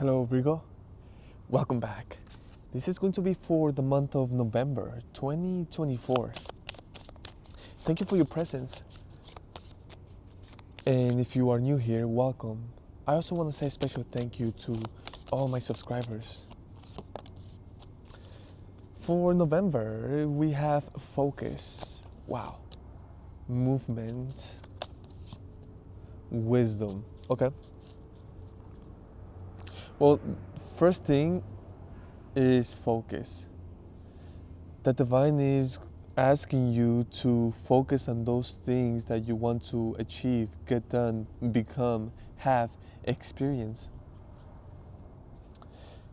Hello, Virgo. Welcome back. This is going to be for the month of November 2024. Thank you for your presence. And if you are new here, welcome. I also want to say a special thank you to all my subscribers. For November, we have focus. Wow. Movement. Wisdom. Okay. Well, first thing is focus. The divine is asking you to focus on those things that you want to achieve, get done, become, have, experience.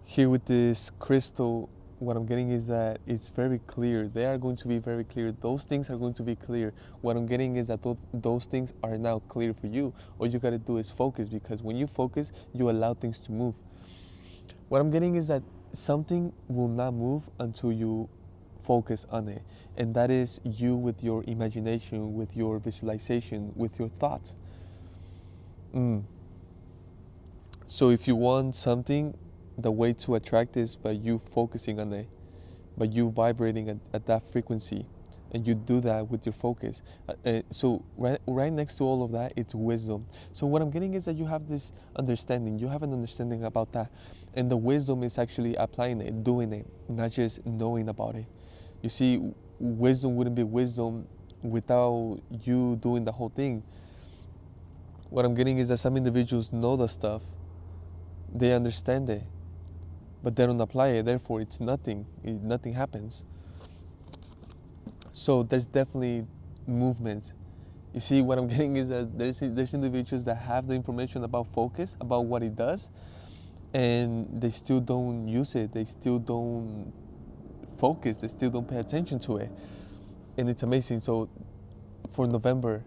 Here with this crystal, what I'm getting is that it's very clear. They are going to be very clear. Those things are going to be clear. What I'm getting is that those things are now clear for you. All you got to do is focus, because when you focus, you allow things to move. What I'm getting is that something will not move until you focus on it. And that is you with your imagination, with your visualization, with your thoughts. So if you want something, the way to attract is by you focusing on it, by you vibrating at that frequency. And you do that with your focus. So right next to all of that, it's wisdom. So what I'm getting is that you have this understanding. You have an understanding about that. And the wisdom is actually applying it, doing it, not just knowing about it. You see, wisdom wouldn't be wisdom without you doing the whole thing. What I'm getting is that some individuals know the stuff. They understand it, but they don't apply it. Therefore, it's nothing. Nothing happens. So there's definitely movement. You see, what I'm getting is that there's individuals that have the information about focus, about what it does, and they still don't use it. They still don't focus. They still don't pay attention to it. And it's amazing. So for November,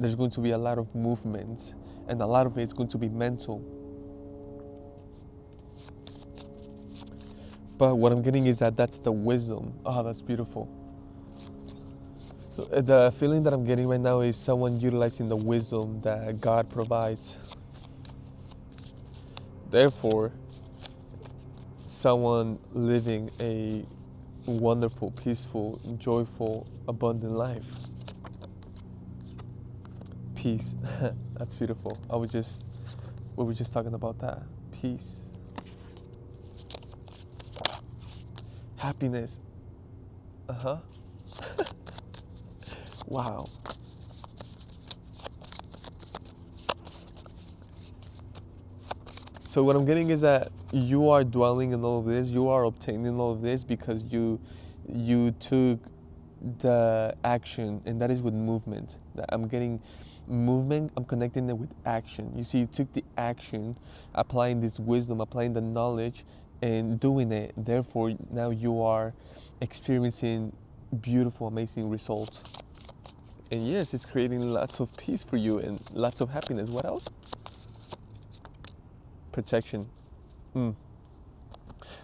there's going to be a lot of movements, and a lot of it is going to be mental. But what I'm getting is that that's the wisdom. Oh, that's beautiful. So the feeling that I'm getting right now is someone utilizing the wisdom that God provides. Therefore, someone living a wonderful, peaceful, joyful, abundant life. Peace. That's beautiful. We were just talking about that. Peace. Happiness. Wow. So what I'm getting is that you are dwelling in all of this, you are obtaining all of this because you took the action, and that is with movement. I'm getting movement, I'm connecting it with action. You see, you took the action, applying this wisdom, applying the knowledge, and doing it. Therefore, now you are experiencing beautiful, amazing results. And yes, it's creating lots of peace for you and lots of happiness. What else? Protection.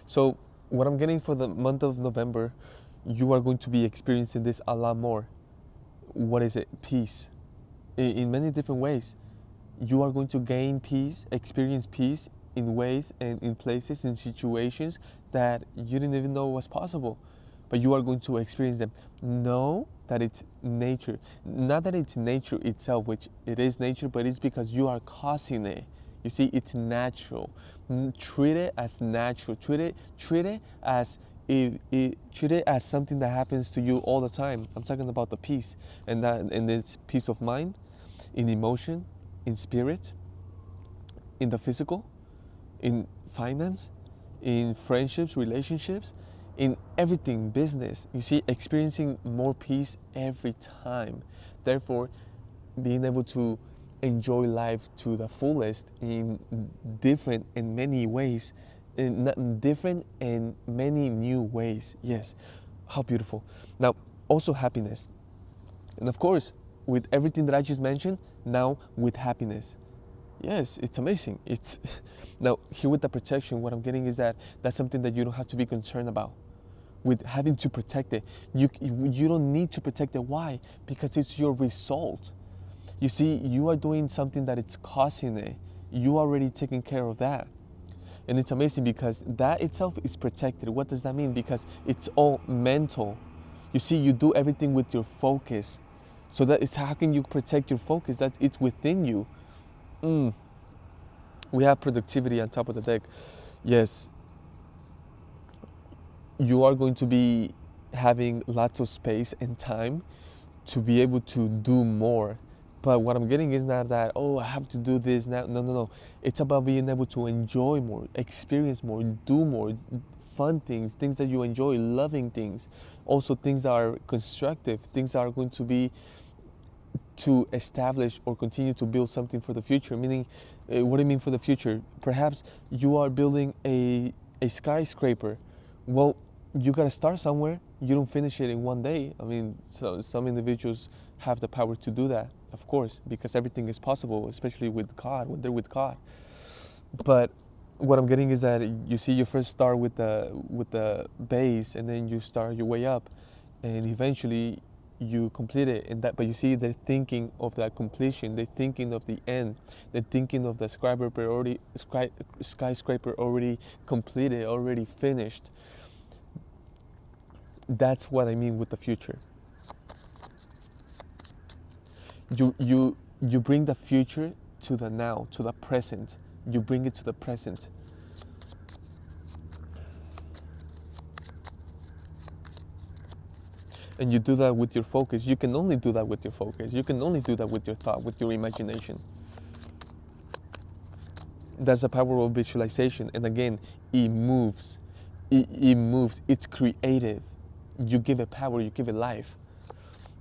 So what I'm getting for the month of November, you are going to be experiencing this a lot more. What is it? Peace. In many different ways. You are going to gain peace, experience peace in ways and in places, in situations that you didn't even know was possible. But you are going to experience them. Know that it's nature. Not that it's nature itself, which it is nature, but it's because you are causing it. You see, it's natural. Treat it as natural. Treat it as treat it as something that happens to you all the time. I'm talking about the peace, and it's peace of mind, in emotion, in spirit, in the physical, in finance, in friendships, relationships, in everything, business. You see, experiencing more peace every time. Therefore, being able to enjoy life to the fullest in different and many ways, in different and many new ways. Yes, how beautiful. Now, also happiness. And of course, with everything that I just mentioned, now with happiness. Yes, it's amazing. It's now here with the protection, what I'm getting is that that's something that you don't have to be concerned about. With having to protect it. You don't need to protect it. Why? Because it's your result. You see, you are doing something that it's causing it. you already taken care of that. And it's amazing because that itself is protected. What does that mean? Because it's all mental. You see, you do everything with your focus. So that it's how can you protect your focus? That it's within you. We have productivity on top of the deck. Yes, you are going to be having lots of space and time to be able to do more. But what I'm getting is not that, oh, I have to do this now. No, no, no. It's about being able to enjoy more, experience more, do more, fun things, things that you enjoy, loving things. Also things that are constructive, things that are going to be to establish or continue to build something for the future. Meaning, what do you mean for the future? Perhaps you are building a skyscraper. Well, you got to start somewhere. You don't finish it in one day. I mean, so some individuals have the power to do that, of course, because everything is possible, especially with God, when they're with God. But what I'm getting is that you see, you first start with the base, and then you start your way up, and eventually you complete it. And that, but you see, they're thinking of that completion. They're thinking of the end. They're thinking of the skyscraper already completed, already finished. That's what I mean with the future. You bring the future to the now, to the present. You bring it to the present. And you do that with your focus. You can only do that with your focus. You can only do that with your thought, with your imagination. That's the power of visualization. And again, it moves. It moves. It's creative. You give it power, you give it life.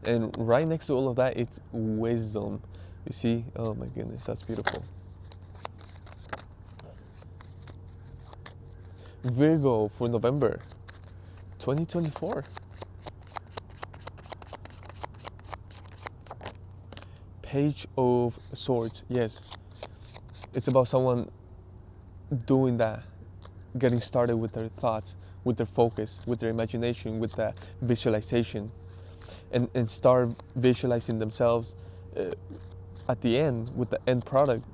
And right next to all of that, it's wisdom. You see? Oh my goodness, that's beautiful. Virgo for November 2024. Page of Swords. Yes. It's about someone doing that, getting started with their thoughts, with their focus, with their imagination, with the visualization, and start visualizing themselves at the end, with the end product,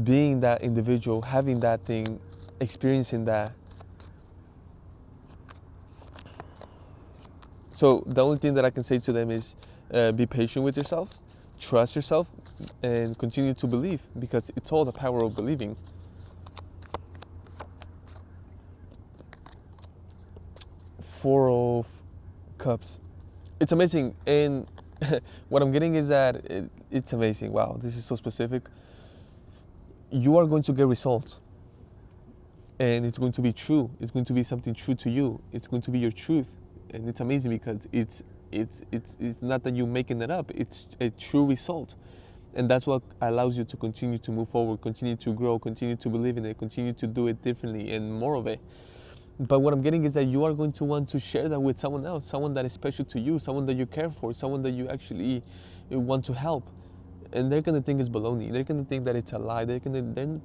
being that individual, having that thing, experiencing that. So the only thing that I can say to them is be patient with yourself, trust yourself, and continue to believe, because it's all the power of believing. Four of Cups. It's amazing. And what I'm getting is that it's amazing. Wow, this is so specific. You are going to get results. And it's going to be true. It's going to be something true to you. It's going to be your truth. And it's amazing because it's not that you're making it up. It's a true result. And that's what allows you to continue to move forward, continue to grow, continue to believe in it, continue to do it differently and more of it. But what I'm getting is that you are going to want to share that with someone else, someone that is special to you, someone that you care for, someone that you actually want to help. And they're gonna think it's baloney. They're gonna think that it's a lie.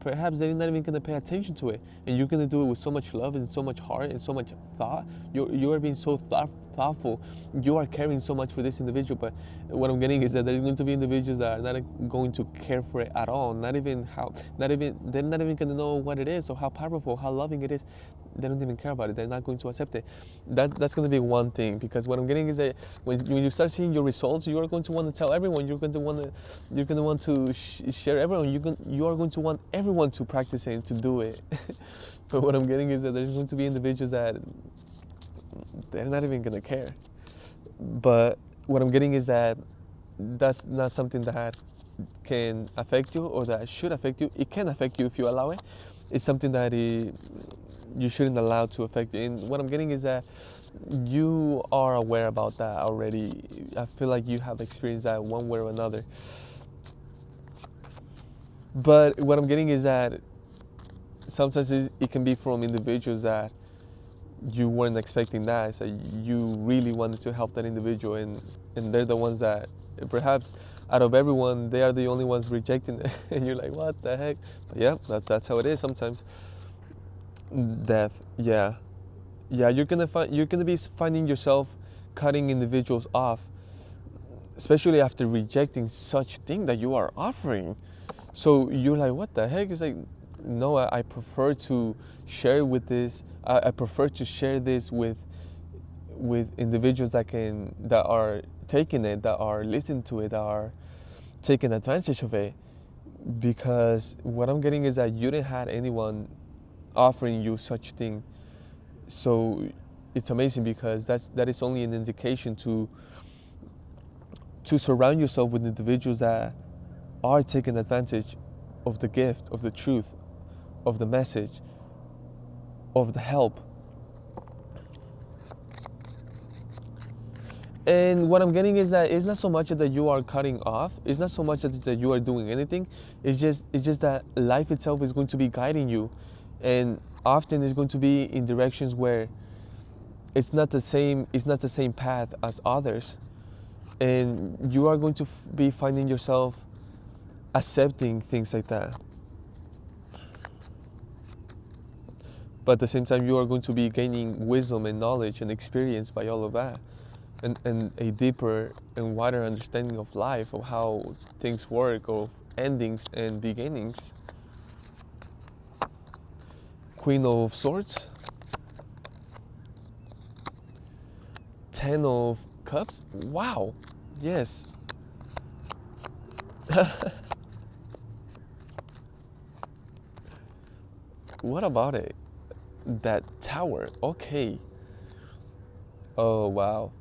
Perhaps they're not even gonna pay attention to it. And you're gonna do it with so much love and so much heart and so much thought. You are being so thoughtful. You are caring so much for this individual. But what I'm getting is that there's going to be individuals that are not going to care for it at all. They're not even gonna know what it is or how powerful, how loving it is. They don't even care about it. They're not going to accept it. That's going to be one thing, because what I'm getting is that when you start seeing your results, you are going to want to tell everyone. You're going to want to share everyone. You are going to want everyone to practice it and to do it. But what I'm getting is that there's going to be individuals that they're not even going to care. But what I'm getting is that that's not something that can affect you or that should affect you. It can affect you if you allow it. It's something that you shouldn't allow to affect you. And what I'm getting is that you are aware about that already. I feel like you have experienced that one way or another. But what I'm getting is that sometimes it can be from individuals that you weren't expecting that. It's like you really wanted to help that individual, and they're the ones that perhaps out of everyone, they are the only ones rejecting it. And you're like, what the heck? But yeah, that's how it is sometimes. Death, yeah. You're gonna be finding yourself cutting individuals off, especially after rejecting such thing that you are offering. So you're like, what the heck? It's like, no, I prefer to share with this. I prefer to share this with individuals that are taking it, that are listening to it, that are taking advantage of it. Because what I'm getting is that you didn't have anyone offering you such thing. So it's amazing because that is only an indication to surround yourself with individuals that are taking advantage of the gift, of the truth, of the message, of the help. And what I'm getting is that it's not so much that you are cutting off. It's not so much that you are doing anything. It's just that life itself is going to be guiding you, and often it's going to be in directions where it's not the same. It's not the same path as others, and you are going to be finding yourself accepting things like that. But at the same time, you are going to be gaining wisdom and knowledge and experience by all of that. And a deeper and wider understanding of life, of how things work, of endings and beginnings. Queen of Swords, Ten of Cups. Wow, yes. What about it? That Tower. Okay. Oh wow.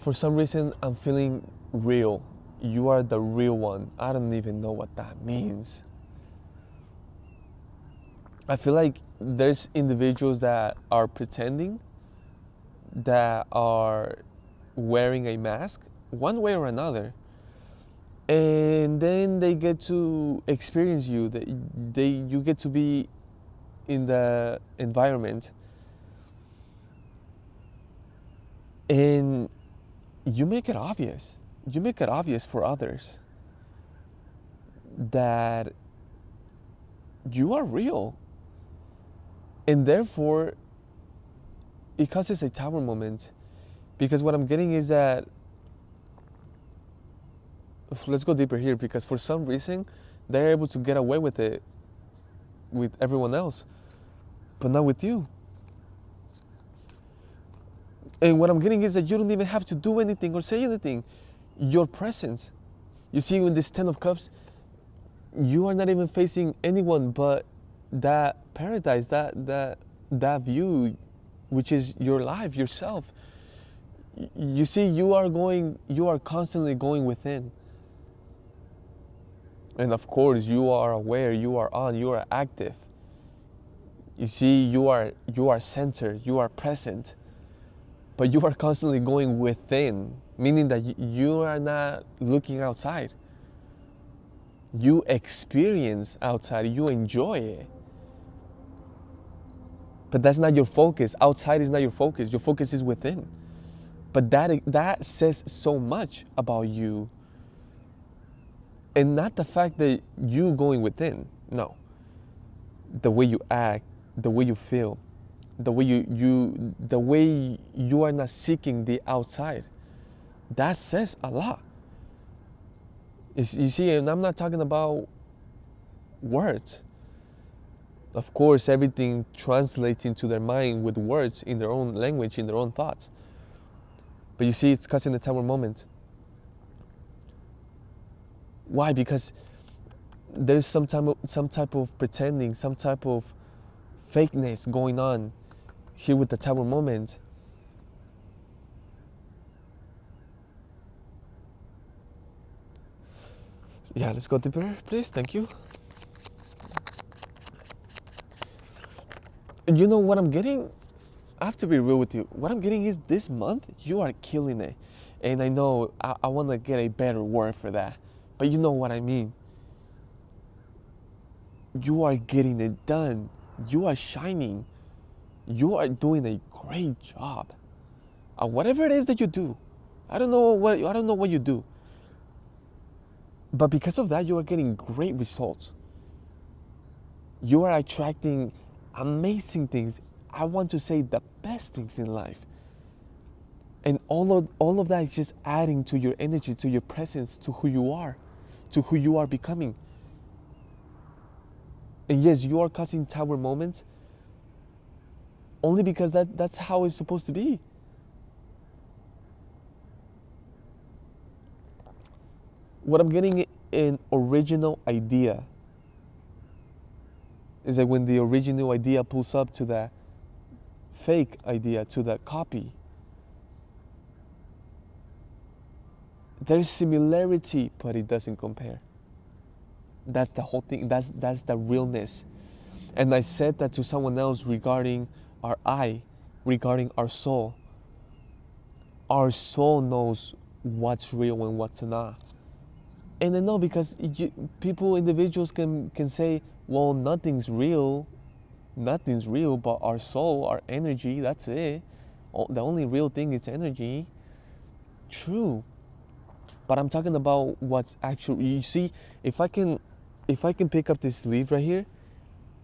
For some reason, I'm feeling real. You are the real one. I don't even know what that means. I feel like there's individuals that are pretending, that are wearing a mask, one way or another. And then they get to experience you. You get to be in the environment, and you make it obvious. You make it obvious for others that you are real. And therefore, it causes a tower moment. Because what I'm getting is that, let's go deeper here, because for some reason, they're able to get away with it with everyone else, but not with you. And what I'm getting is that you don't even have to do anything or say anything. Your presence. You see, in this Ten of Cups, you are not even facing anyone but that paradise, that view, which is your life, yourself. You see, you are constantly going within. And of course, you are aware, you are on, you are active. You see, you are centered, you are present, but you are constantly going within, meaning that you are not looking outside. You experience outside, you enjoy it. But that's not your focus. Outside is not your focus. Your focus is within. But that says so much about you. And not the fact that you going within. No. The way you act, the way you feel, the way you are not seeking the outside. That says a lot. You see, and I'm not talking about words. Of course, everything translates into their mind with words in their own language, in their own thoughts. But you see, it's causing a tower moment. Why? Because there's some type of pretending, some type of fakeness going on here with the tower moment. Yeah, let's go deeper, please. Thank you. You know what I'm getting? I have to be real with you. What I'm getting is this month, you are killing it. And I know I want to get a better word for that. But you know what I mean. You are getting it done. You are shining. You are doing a great job. Whatever it is that you do. I don't know what you do. But because of that, you are getting great results. You are attracting amazing things, I want to say the best things in life. And all of that is just adding to your energy, to your presence, to who you are, to who you are becoming. And yes, you are causing tower moments only because that's how it's supposed to be. What I'm getting an original idea is that when the original idea pulls up to the fake idea, to the copy, there's similarity, but it doesn't compare. That's the whole thing. That's the realness. And I said that to someone else regarding our I, regarding our soul. Our soul knows what's real and what's not. And I know because people, individuals can say, well, nothing's real but our soul, our energy, that's it. The only real thing is energy. True. But I'm talking about what's actually, you see, if I can pick up this leaf right here,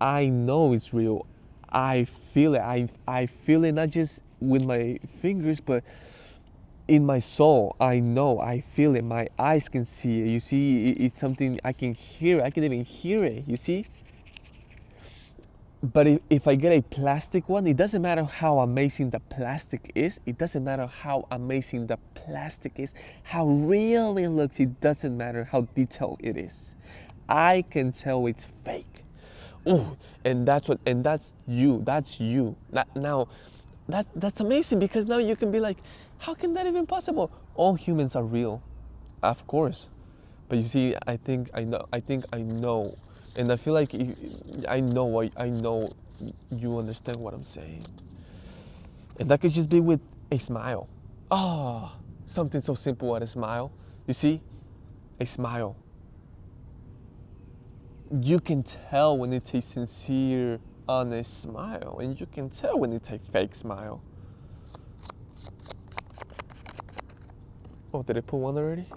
I know it's real. I feel it. I feel it not just with my fingers, but in my soul. I know. I feel it. My eyes can see it. You see, it's something I can hear. I can even hear it. You see? But if I get a plastic one, it doesn't matter how amazing the plastic is. It doesn't matter how amazing the plastic is, how real it looks. It doesn't matter how detailed it is. I can tell it's fake. Oh, and that's you. That's you. Now, that's amazing because now you can be like, how can that even possible? All humans are real, of course. But you see, I think I know. And I feel like I know you understand what I'm saying. And that could just be with a smile. Oh, something so simple as a smile. You see, a smile. You can tell when it's a sincere, honest smile, and you can tell when it's a fake smile. Oh, did I put one already?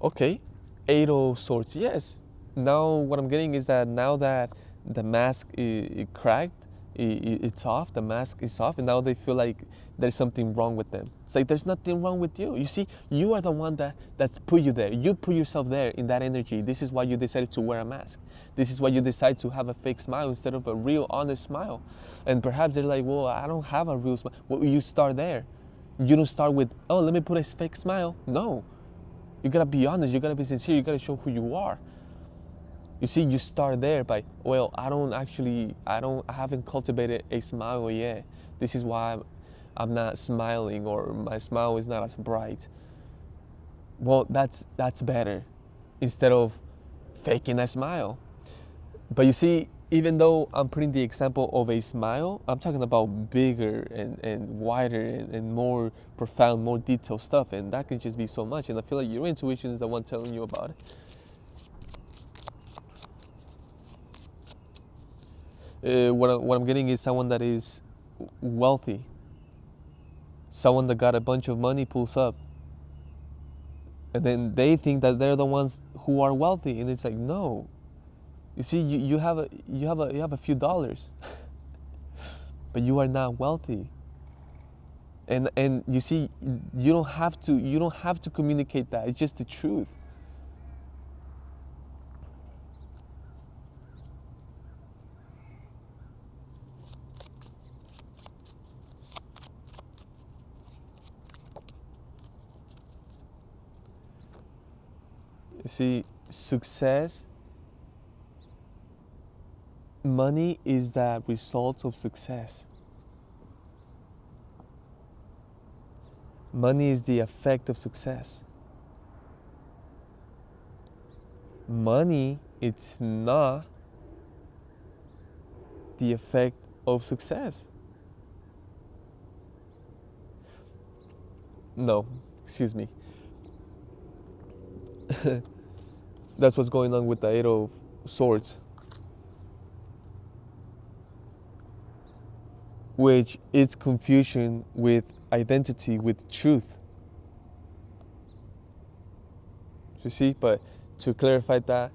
Okay, Eight of Swords. Yes. Now what I'm getting is that now that the mask is cracked, it's off. The mask is off, and now they feel like there's something wrong with them. It's like there's nothing wrong with you. You see, you are the one that's put you there. You put yourself there in that energy. This is why you decided to wear a mask. This is why you decide to have a fake smile instead of a real, honest smile. And perhaps they're like, well, I don't have a real smile. Well, you start there. You don't start with, oh, let me put a fake smile. No. You gotta be honest. You gotta be sincere. You gotta show who you are. You see, you start there by, well, I haven't cultivated a smile yet. This is why I'm not smiling, or my smile is not as bright. Well, that's better instead of faking a smile. But you see, even though I'm putting the example of a smile, I'm talking about bigger and wider and more profound, more detailed stuff. And that can just be so much. And I feel like your intuition is the one telling you about it. What I'm getting is someone that is wealthy. Someone that got a bunch of money pulls up. And then they think that they're the ones who are wealthy. And it's like, no. You see, you have a few dollars. But you are not wealthy. And you see, you don't have to communicate that. It's just the truth. You see, success, money is the result of success. Money is the effect of success. Money, it's not the effect of success. No, excuse me. That's what's going on with the Eight of Swords, which is confusion with identity, with truth. You see, but to clarify that,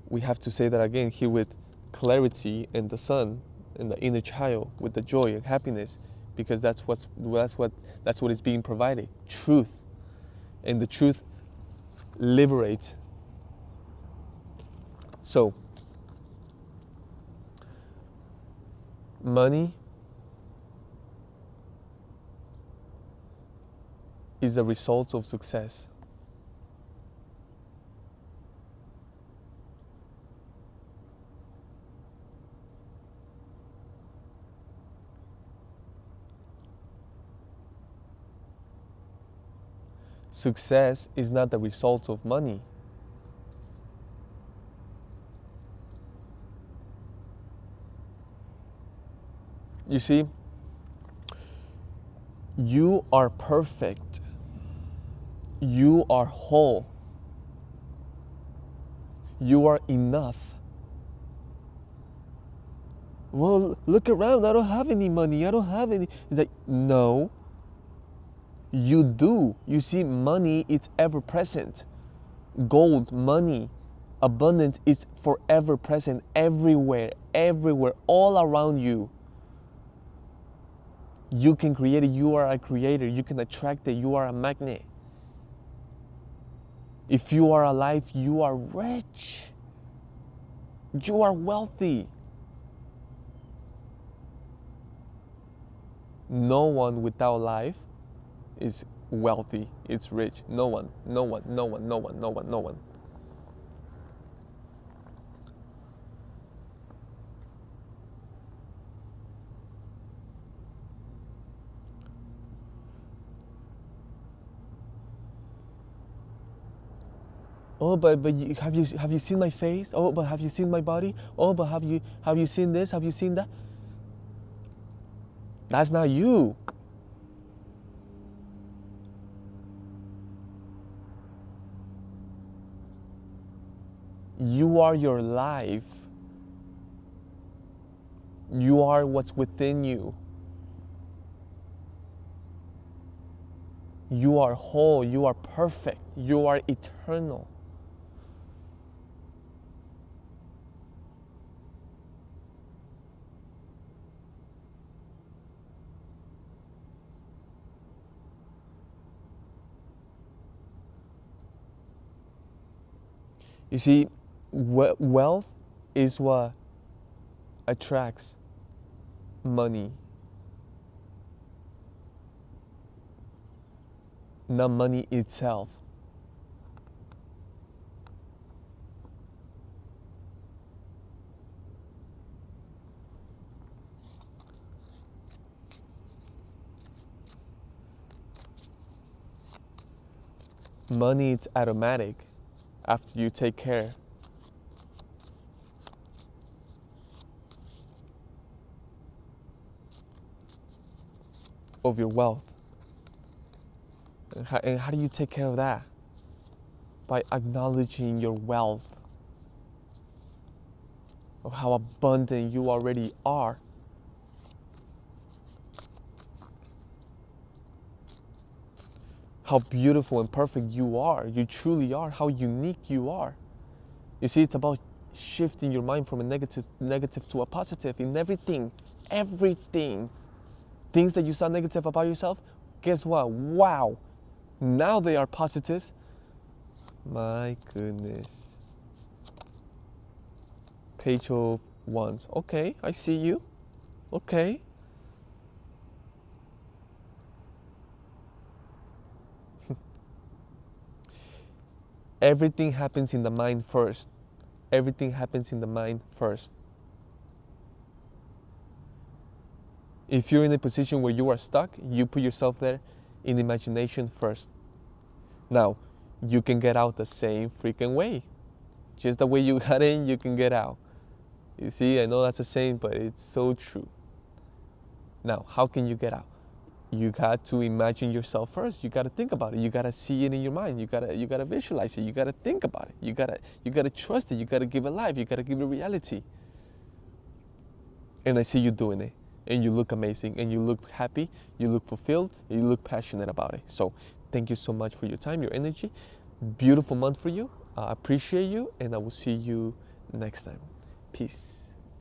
we have to say that again here with clarity and the sun and the inner child with the joy and happiness, because that's what is being provided. Truth, and the truth liberates. So, money is the result of success. Success is not the result of money. You see, you are perfect. You are whole. You are enough. Well, look around. I don't have any money. I don't have any. It's like, no, you do. You see, money is ever present. Gold, money, abundance is forever present everywhere, everywhere, all around you. You can create it. You are a creator. You can attract it. You are a magnet. If you are alive, you are rich. You are wealthy. No one without life is wealthy, it's rich. No one, no one, no one, no one, no one, no one. Oh, but have you seen my face? Oh, but have you seen my body? Oh, but have you seen this? Have you seen that? That's not you. You are your life. You are what's within you. You are whole. You are perfect. You are eternal. You see, wealth is what attracts money, not money itself. Money is automatic after you take care of your wealth. And how do you take care of that? By acknowledging your wealth, of how abundant you already are. How beautiful and perfect you are. You truly are. How unique you are. You see, it's about shifting your mind from a negative to a positive in everything. Everything. Things that you saw negative about yourself, guess what? Wow. Now they are positives. My goodness. Page of Wands. Okay, I see you. Okay. Everything happens in the mind first. Everything happens in the mind first. If you're in a position where you are stuck, you put yourself there in imagination first. Now, you can get out the same freaking way. Just the way you got in, you can get out. You see, I know that's a saying, but it's so true. Now, how can you get out? You got to imagine yourself first. You got to think about it. You got to see it in your mind. You got to visualize it. You got to think about it. You got to trust it. You got to give it life. You got to give it reality. And I see you doing it. And you look amazing. And you look happy. You look fulfilled. And you look passionate about it. So thank you so much for your time, your energy. Beautiful month for you. I appreciate you. And I will see you next time. Peace.